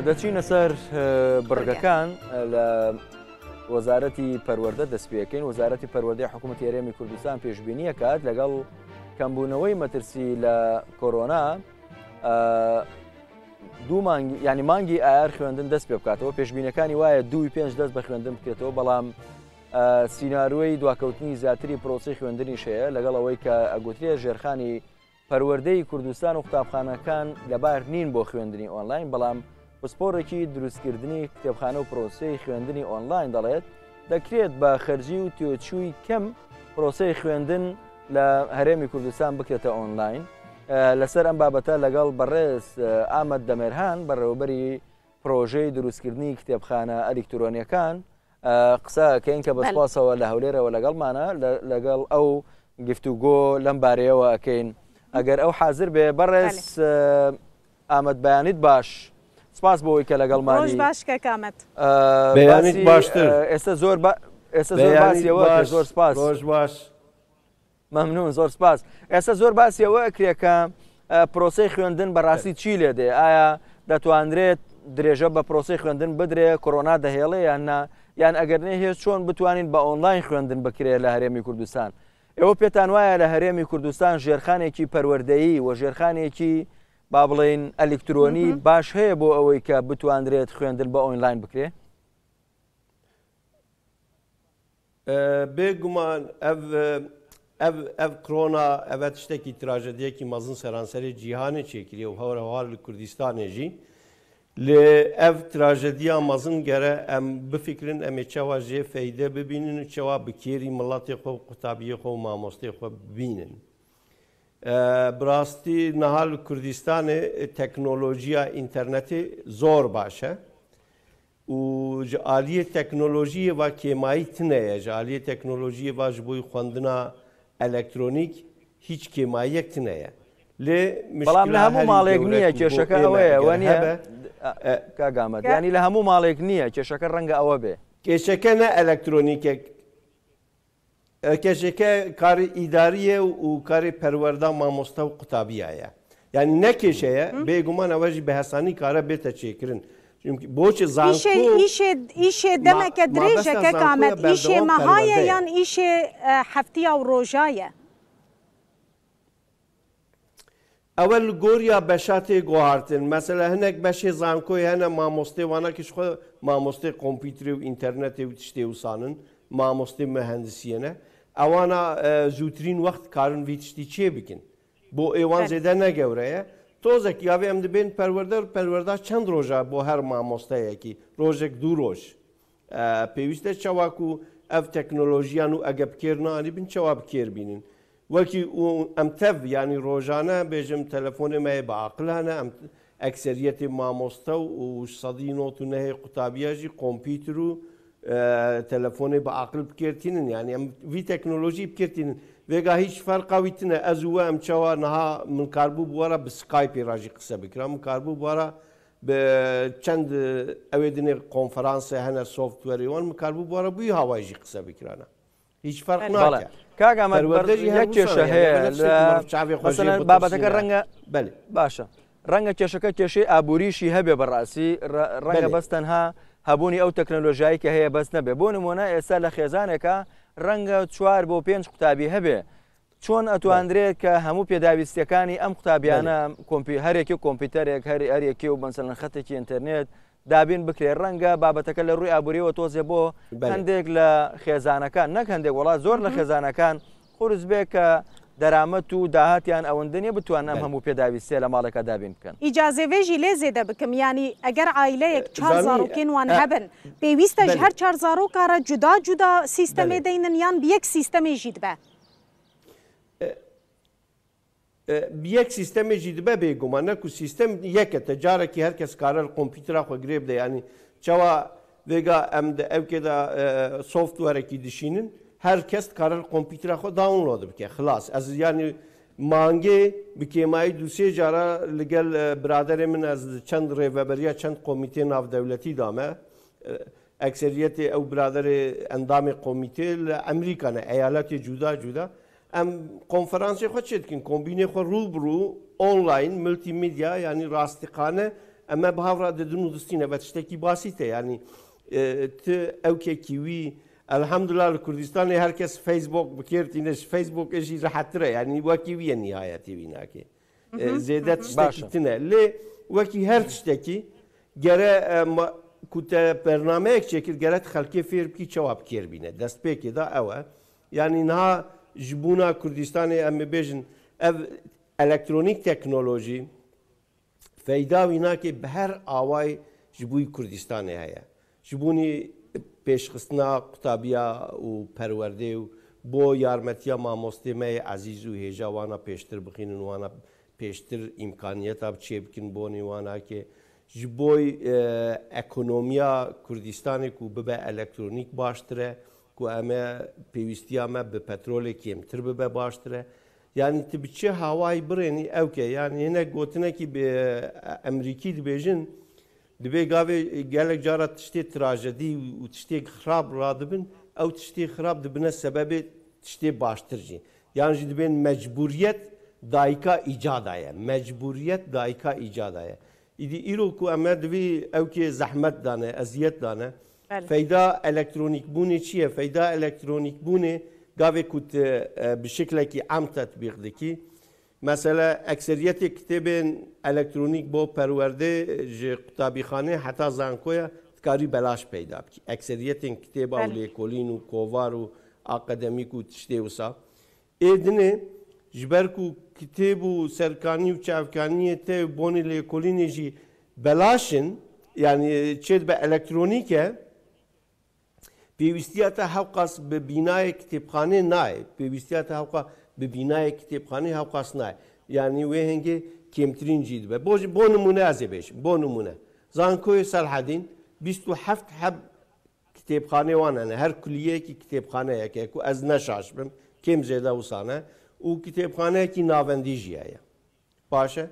دەچینە سەر بڕگەکان لە وەزارەتی پەروەردە دەستپێکەین. وەزارەتی پەروەردەی حکوومەتی هەرێمی کوردستان پێشبینی ئەکات لەگەڵ کەمبوونەوەی مەترسی لە کۆرۆنا دوو مانگی ینی مانگی ئایار خوێندن دەست پێ بکاتەوە. پێشبینەکانی وایە 2.5 دەست بە خوێندن بکرێتەوە، بەڵام سیناروی دواکەوتنی زیاتری پرۆسی خوێندنیش هەیە لەگەڵ ئەوەی کە ئەگوترێ ژێرخانی پەروەردەی کوردستان و قوتابخانەکان لەبار نین بۆ خوێندنی ئۆنلاین، بەڵام پسپۆڕێکی دروستکردنی کتێبخانە و پرۆسەی خوێندنی ئۆنلاین دەڵێت دەکرێت بە خەرجی و تێوچووی کەم پرۆسەی خوێندن لە هەرێمی کوردستان بکرێتە ئۆنلاین. لەسەر ئەم بابەتە لەگەڵ بەڕێز ئامەد دەمێرهان بەڕێوەبەری پرۆژەی دروستکردنی کتێبخانە ئەلکترۆنیەکان قسەکەین کە بەسپاسەوە لە هەولێرەوە لەگەڵمانە لەگەڵ ئەو گفتوگۆ لەم بارەیەوە ئەەکەین. ئەگەر ئەو حاضر بێ بەڕێز ئامەد بەیانیت باش. سپاس بۆەوەی کە لەگەڵمانی باش کە کامەت بەیانیت باشتر. ئێستا زۆر باسیەوە زۆر سپاس باش مەمنون زۆر سپاس. ئێستا زۆر باسیەوە ئەکرێکە پرۆسەی خوێندن بەڕاستی چی لێ دێ؟ ئایا دەتوانرێت درێژە بە پرۆسەی خوێندن بدرێ کۆرۆنا دەهێڵێ یاننا، یان ئەگەر نێ هێز چۆن بتوانین بە ئۆنلاین خوێندن بکرێت لە هەرێمی کوردستان؟ ئێوە پێتان وایە لە هەرێمی کوردستان ژێرخانێکی پەروەردەیی و ژێرخانێکی با بڵێن ئەلکترۆنی باش هەیە بۆ ئەوەی کە بتوانرێت خوێندن بە ئۆنلاین بکرێ؟ بێگومان ev korona evet tiştekî trajediyekî mezin seranserê cîhanê çêkiriye û hewrewar li Kurdistanê jî li ev trajediya mezin gere em bifikirin em ê çawa jê feyde bibînin û çawa bi kêrî miletê xwe qutabiyê xwe û mamosteyê xwe bibînin. Bi rastî niha li Kurdistanê teknolojiya internetê zor baş e û ji aliyê teknolojiyê ve kêmayî tune ye. Ji aliyê teknolojiyê ve ji bo xwendina ئەلکترۆنیک هیچ کێماییەک نەیە. بەڵام لە هەموو ماڵێک نییە کێشەکە ئەوەیە ئەوە نیە کاگامەت، ینی لە هەموو ماڵێک نییە کێشەکە ڕەنگە ئەوە بێ. کێشەکە نە ئەلکترۆنیکێک، کێشەکە کاری ئیداریە و کاری پەروەردا مامۆستا و قوتابیایە. ینی نەکێشەیە بێگومان ئەوەژی بە هەسانی کارە بێتە چێکردن. بۆچی ئیشێ دەمەکە درێژەکە کامەت ئیشێ مەهایە یان ئیشێ هەفتیا و ڕۆژایە؟ ئەوە li goriya beşatê guhartin. Mesela hinek beşê zankoyê hene mamostê wanekî ji xwe mamostê kompîterê û internetê û tiştê wîsanin, mamostê mühendisiyene. Ewana zûtirîn wext karin vî tiştî çê bikin. Bo êwan zêde negewre ye. Tozekî yavê em dibên perwerda çend roja bo her mamosteyekî, rojek dû roj. Pêwîst e çawa ku ev teknolojiyan û egebkêrina anî bin çawa bikêrbînin. Wekî em tev yanî rojane bêjim telefonê me bi aqil hene, em ekseriyetê mamosta û sedî not û nehê qutabiya jî kompîter û telefonê bi aqil bikêrtînin. Yani em vî teknolojî bikêrtînin. Vêga hiç ferqa wî tune ez û we em çawa niha min karbû bi wara bi Skypeê ra jî qise bikirin. Min karbû bi wara bi çend ew ê dinê konferansê hene softwarê wan min karbû bi wara bûyî hawayê jî qise bikirane. Hiç fark nake. کاگامەت یەک کێشە هەیە بابەتەکە ڕەنگە باشە، ڕەنگە کێشەکە کێشەی ئابووریشی هەبێ بەڕاستی ڕەنگە بەس تەنها هەبوونی ئەو تەکنۆلۆژیایی کە هەیە بەس نەبێ. بۆ نمونە ئێستا لە خێزانێکە ڕەنگە 4 بۆ 5 قوتابی هەبێ. چۆن ئەتوانرێت کە هەموو پێداویستەکانی ئەم قوتابیانە هەرێکی کۆمپیوتەرێک هەرێکی و بەسەڵەن خەتێکی ئینتەرنێت دابین بکرێت؟ ڕەنگە بابەتەکە لە ڕووی ئابووریەوە تۆزێ بۆ هەندێک لە خێزانەکان، نەک هەندێک وڵات زۆر لە خێزانەکان خورس بێ کە دەرامەت و داهاتیان ئەوەندەنیە بتوانن هەموو پێداویستێ لە ماڵێکە دابین بکەن. ئیجازێڤێژی لێ زێدە بکەم، ینی ئەگەر عیلەیەک 4 زارۆکێنوان هەبن پێویستە هەر 4 زارۆکارە جودا جودا سیستەمێ دەینن یان یەک سیستەمێژی دبە؟ یەک سیستەمێژی دبە بێگومان نەکو سیستەم یەکە تەجارێکی هەر کەس کارە کۆمپیوترا خۆ گرێ بدە. ینی çawa vêga em di evkê de softwarekî dişînin her kes karar kompîtera xwe download bike. Xilas ez yanî mangê bi kêmayî dûsê cara li gel biraderê min ez çend rêveberiya çend komîtê navdewletî dame. Ekseriyetê ew biraderê endamê komîtê li Emerîka ne eyaletê cuda cuda. Em konferansê xwe çê dikin, kombînê xwe rû bi rû online multimedya yanî rastiqane ئەمە بەهاڕا دەدن و دستینە بە تشتێکی باسیتە ینی ئەوکێکیوی ئەلحەمدولا لە کوردستانی هەرکەس فەیسبوک بکردینش فەیسبوکێژی ڕەحەتترە ینی وەکی ویە نیایەتیوی ناکێ زێدە تشتێکیتنە لێ وەکی هەر تشتێکی گەرە کوتە بەرنمەیەک چێکرد گەرەت خەڵکی فێر بکی چاوا بکێربینە دەست پێکێدا ئەوە ینی نها ji bûna Kurdistanê em ê bêjin ev elektronik teknolojî feyda wî nake bi her awayê ji bûyî Kurdistanê heye. Ji bûnî pêşxistina qutabiya û perwerdê û bo yarmetiya mamostê me yê ezîz û hêja wana pêştir bixînin wana pêştir îmkaniyeta çê bikin bonê wanakê ji bo ekonomiya Kurdistanê ku bibe elektronik baştir e ku em ê pêwîstiya me bi petrolê kêmtir bibe baştir e yanî tu bi çi hawayê birênî ewke yanî hinek gotinekî bi Emerîkî dibêjin dibê gavê gelek cara tiştê trajedî û tiştê xirab radibin ew tiştê xirab dibine sebebê tiştê baştir jî yan jî dibên mecburiyet dayika îcada ye mecburiyet dayika îcada ye îdî îro ku em ê divê ewkê zehmet dane eziyet dane feyda elektronik bûnê çi ye feyda elektronik bûnê gavê ku bi şeklekî em tetbîq dikî mesela ekseriyetê kitêbên elektronik bo perwerdê ji qutabîxanê heta zankoya dikarî belaş peyda bikî ekseriyetên kitêba û lêkolîn û kovar û akademîk û tiştê wisa êdinê ji ber ku kitêb û serkanî û çavkaniyê te bonê lêkolînê jî belaşin yani çê dibe elektronîk e pêwîstiya te hewqas bi bînayê kitêbxanê nayê pêwîstiya te hewqa bi bînayê kitêbxanê hewqas nayê yanî wê hengê kêmtirîn jî dibe bo nimûne ez ê bêjim bo nimûne zankoyê Selhedîn 27 heb kitêbxanê wan hene her kuliyekî kitêbxaneyeke ku ez neşaş bim kêm zêde wisane û kitêbxaneyekî navendî jî heye baş e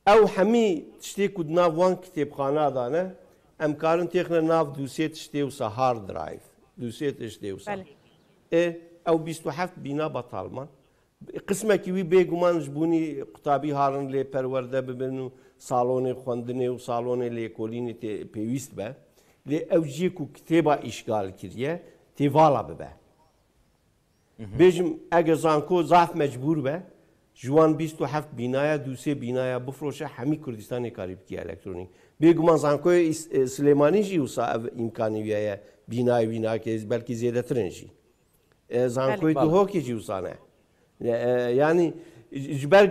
ew hemî tiştê ku di nav wan kitêbxana dane em karin têxine nav dûsê tiştê wisa hard drive dûsê tiştê wisa ew 27 bîna betalman qismekî wî bêguman ji bûnî qutabî harin lê perwerde bibin û salonê xwendinê û salonê lêkolînê pêwîst be lê ew jî ku kitêba îşgal kiriye tê vala bibe bêjim eger zanko zaf mecbûr be ji wan 27 bînaya dûsê bînaya bifroşe hemî Kurdistanê karî bikî elektronik bêguman zankoya Silêmanî jî wisa ev îmkanî wî heye bînayê wî nake belkî zêdetirin jî zankoyê Duhokê jî wisa ne yanî ji ber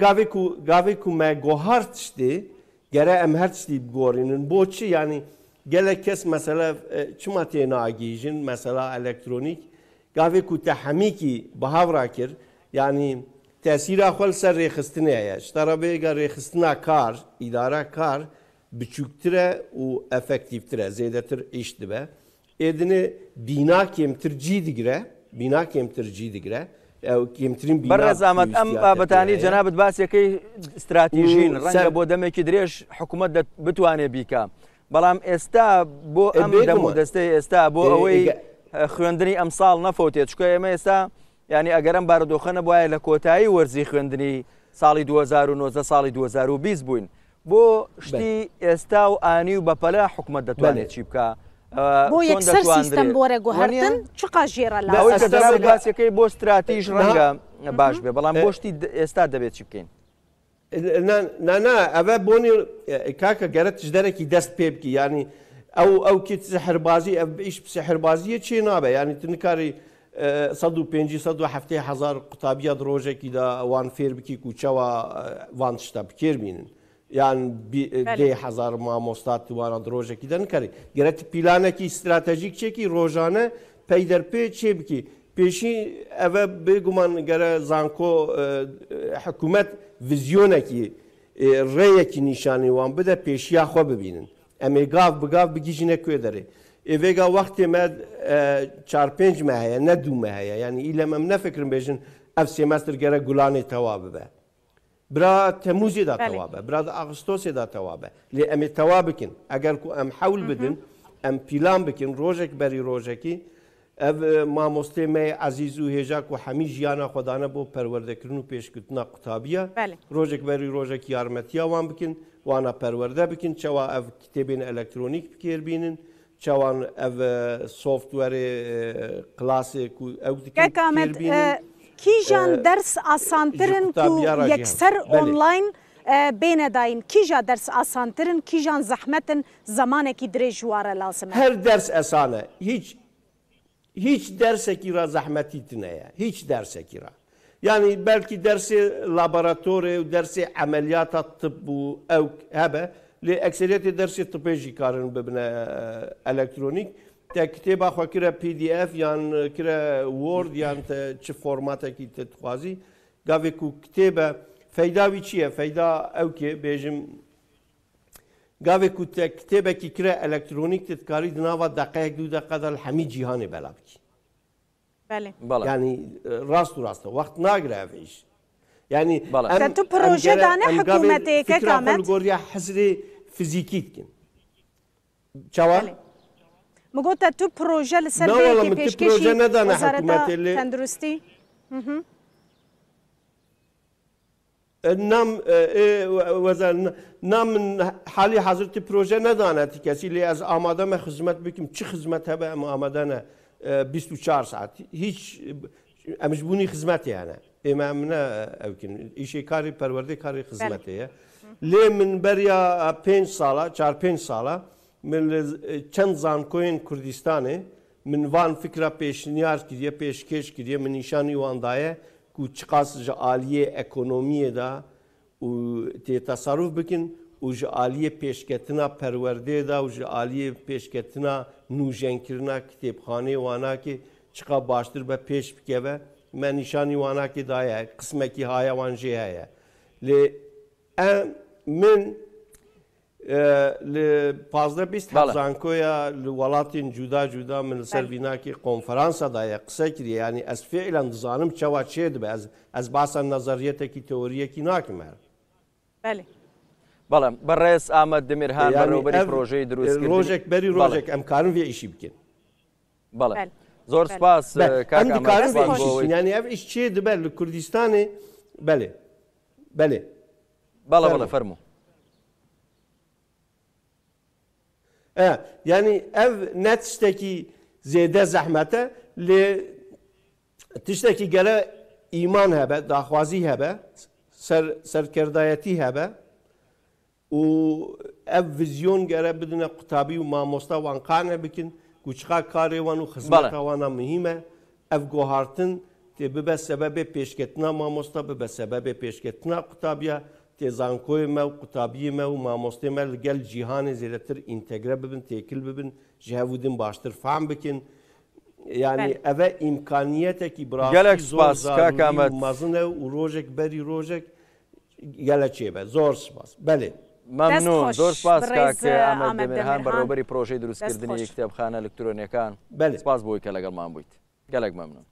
gavê ku me gohar tiştê gere em her tiştî bigorînin boçi yanî gelek kes mesela çima tê nagîjin mesela elektronik gavê ku te hemîkî bihavra kir yanî tesîra xwe li ser rêxistinê heye ji tara bêga rêxistina kar îdara kar biçûktir e û efektîvtir e zêdetir îş dibe êdinê bîna kêmtir cî digire bîna kêmtir cî digire kêmtirîn بەڕێز ئەمەد ئەم بابەتانی جەنابەت باسیەکەی استراتیژین ڕەنگە بۆ دەمێکی درێژ حکوومەت بتوانێت بیکە بەڵام ئێستا بۆ ئەم دەمودەستەی ئێستا بۆ ئەوەی خوێندنی ئەم ساڵ نەفەوتێت چکە ئێمە ئێستا ینی ئەگەرم بارودۆخەنە بواە لە کۆتایی وەرزی خوێندنی ساڵی 2009 ساڵی 2020 بووین بۆ شتی ئێستا و ئانی و بەپەلا حکوومەت دەتوانێت چی بکە بۆ یەکسەر سیستەم بۆرە گوهردن چقا ژێرە لەوەی کە دەرابێت باسیەکەی بۆ استراتیژ ڕەنگە باش بێ بەڵام بۆ شتی ئێستا دەبێت چی بکەین نا ئەvە بۆنی کاکە گەرە تژدەرێکی دەست پێ بکە ینی ئەو کیت سحربازی ئیش سحربازیە چێ نابێ ینی تنکاری 150 هزار قوتابیە ڕۆژێکیدا وان فێر بکی کوچەوە وان شتە بکێربینن یان هزار مامۆستا توانە درۆژێکی دەنکاری گەرەت پیلانێکی استراتەژیک چێکی ڕۆژانە پەی دەرپێ چێ بکی پێشی ئەvە بێگومان گەرە زانکۆ حکوومەت ڤیزیۆنێکی ڕێیەکی نیشانی وان بدە پێشیا خۆ ببینن ئەمێ گاف بگاف بگیژینە کوێ دەرێ ئێڤێگا وەختێ مە 4-5 مە هەیە نە 2 مە هەیە ینی ئیلەم ئەم نەفکرم بێژن ئەف سێمەستر گەرە گولانێ تەوا ببە برا تەموزێدا تەوا بە برا ئاغستۆسێدا تەوا بە لێ ئەمێ تەوا بکن ئەگەر کو ئەم حەول بدن ئەم پیلان بکن ڕۆژێک بەری ڕۆژێکی ئەv مامۆستێ مەی عەزیز و هێژاک و هەمی ژیانە خۆدانە بۆ پەروەردەکردن و پێشکردنا قوتابیە ڕۆژێک بەری ڕۆژێکی یارمەتیا وان بکن وانا پرورده بکن چوا اف کتابین الکترونیک بکیر بینن چوان اف سوفتویر کلاسیک او بکیر بینن کیجان درس آسانترن کو یکسر آنلاین بین داین کیجا درس آسانترن کیجان زحمتن زمانه کی درجواره لازمه هر درس اسانه hiç derse kira zahmetitine ya. Hiç derse kira. Yani belki dersi laboratuvarı, dersi ameliyata tıbbu ev hebe. Li ekseriyeti dersi tıbbi jikarın bibine elektronik. Te kitaba xwe kire PDF yan kire Word yan te çi formatekî te dixwazî. Gavê ku kitêbe feyda wî çi ye? Feyda ew ki bêjim gavê ku te kitêbekî kire elektronik te dikarî di nava deqeyek du deqe de li hemî cîhanê bela bikî. Yani rast û rast wext nagire ev iş. Yani em tu proje dane hikûmetê kekamet goriya hezrê fizîkî dikin. Çawa? مگو تا تو پروژه لسر بیکی پیشکشی وزارت تندرستی؟ نام حالی حضرت پروژه ندانه کسی لی از آماده من خدمت بکیم چه خدمت هبه اما آماده نه 24 ساعت هیچ امجبونی خدمتی هنه امامنا اوکن ایشی کاری پرورده کاری خدمتی لی من بریا 5 ساله 4-5 ساله من چند زانکوین کردستانه من وان فکر پیشنیار کردیه پیشکش کردیه من نشانی وان دایه که چقاس جعالیه اکونومیه دا و تی تصرف بکن و جعالیه پیشکتنا پرورده دا و جعالیه پیشکتنا نوجن کرنا کتابخانه وانا که چقا باشتر به پیش بکیوه من نشانی وانا که دایه قسمه کی های وان جه هایه لی من پازده بیست حفظانکویا لولاتین جدا جدا من سرویناکی کنفرانسا دایا قصه کریه یعنی از فعلا دزانم چوا چه دبه از باسا نظریته کی تئوریه کی ناکم هر بله بله برئیس احمد دمیرهان بروبری پروژه دروست کردنی روژک بری روژک امکارن وی ایشی بکن بله زور سپاس ام دکارن وی ایشی یعنی اف ایش چه دبه لکردستانه بله بله بله بله فرمو yani ev ne tişteki zêde zehmete lê tiştekî gele îman hebe, daxwazî hebe, serkerdayetî hebe û ev vizyon gere bidine qutabî û mamosta wan qane bikin ku çiqa karê wan û xizmeta wan muhîm e ev guhartin tê bibe sebebê pêşketina mamosta bibe sebebê pêşketina qutabîya تێزانکۆی me û qutabiyê me û mamostê me li gel cîhanê zêdetir întegre bibin têkil bibin ji hevûdin baştir fehm bikin yani ev e îmkaniyetekî gelek spas kakamet mezin e û rojek berî rojek gelek çêbe zor spas belê ممنون زۆر سپاس کاک ئەحمەد دەمیرهان بەڕێوەبەری پرۆژەی دروستکردنی کتێبخانە ئەلکترۆنیەکان سپاس بۆی کە لەگەڵمان بوویت گەلێک مەمنون